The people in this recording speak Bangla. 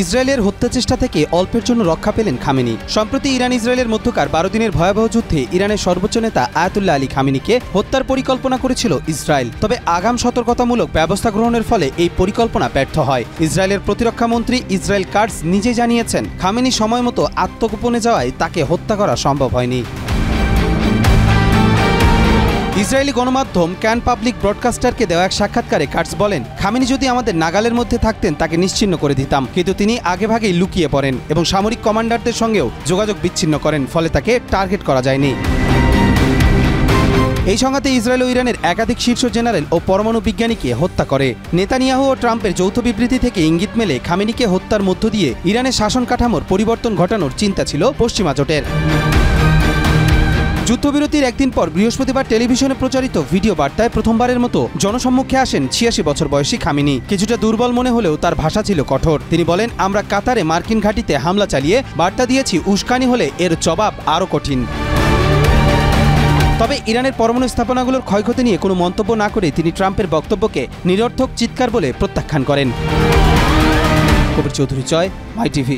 ইসরায়েলের হত্যাচেষ্টা থেকে অল্পের জন্য রক্ষা পেলেন খামেনি। সম্প্রতি ইরান ইসরায়েলের মধ্যকার ১২ দিনের ভয়াবহ যুদ্ধে ইরানের সর্বোচ্চ নেতা আয়াতুল্লাহ আলী খামেনিকে হত্যার পরিকল্পনা করেছিল ইসরায়েল। তবে আগাম সতর্কতামূলক ব্যবস্থা গ্রহণের ফলে এই পরিকল্পনা ব্যর্থ হয়। ইসরায়েলের প্রতিরক্ষা মন্ত্রী ইসরায়েল কাটজ নিজে জানিয়েছেন, খামেনি সময়মতো আত্মগোপনে যাওয়ায় তাকে হত্যা করা সম্ভব হয়নি। ইসরায়েলি গণমাধ্যম ক্যান পাবলিক ব্রডকাস্টারকে দেওয়া এক সাক্ষাৎকারে কাটজ বলেন, খামেনি যদি আমাদের নাগালের মধ্যে থাকতেন তাকে নিশ্চিহ্ন করে দিতাম, কিন্তু তিনি আগেভাগেই লুকিয়ে পড়েন এবং সামরিক কমান্ডারদের সঙ্গেও যোগাযোগ বিচ্ছিন্ন করেন, ফলে তাকে টার্গেট করা যায়নি। এই সংঘাতে ইসরায়েল ও ইরানের একাধিক শীর্ষ জেনারেল ও পরমাণু বিজ্ঞানীকে হত্যা করে। নেতানিয়াহু ও ট্রাম্পের যৌথ বিবৃতি থেকে ইঙ্গিত মেলে খামেনিকে হত্যার মধ্য দিয়ে ইরানের শাসন কাঠামোর পরিবর্তন ঘটানোর চিন্তা ছিল পশ্চিমা জোটের। যুদ্ধবিরতির একদিন পর বৃহস্পতিবার টেলিভিশনে প্রচারিত ভিডিও বার্তায় প্রথমবারের মতো জনসম্মুখে আসেন ৮৬ বছর বয়সী খামেনি। কিছুটা দুর্বল মনে হলেও তার ভাষা ছিল কঠোর। তিনি বলেন, আমরা কাতারে মার্কিন ঘাঁটিতে হামলা চালিয়ে বার্তা দিয়েছি, উস্কানি হলে এর জবাব আরও কঠিন। তবে ইরানের পরমাণু স্থাপনাগুলোর ক্ষয়ক্ষতি নিয়ে কোনো মন্তব্য না করে তিনি ট্রাম্পের বক্তব্যকে নিরর্থক চিৎকার বলে প্রত্যাখ্যান করেন। কবির চৌধুরী, মাই টিভি।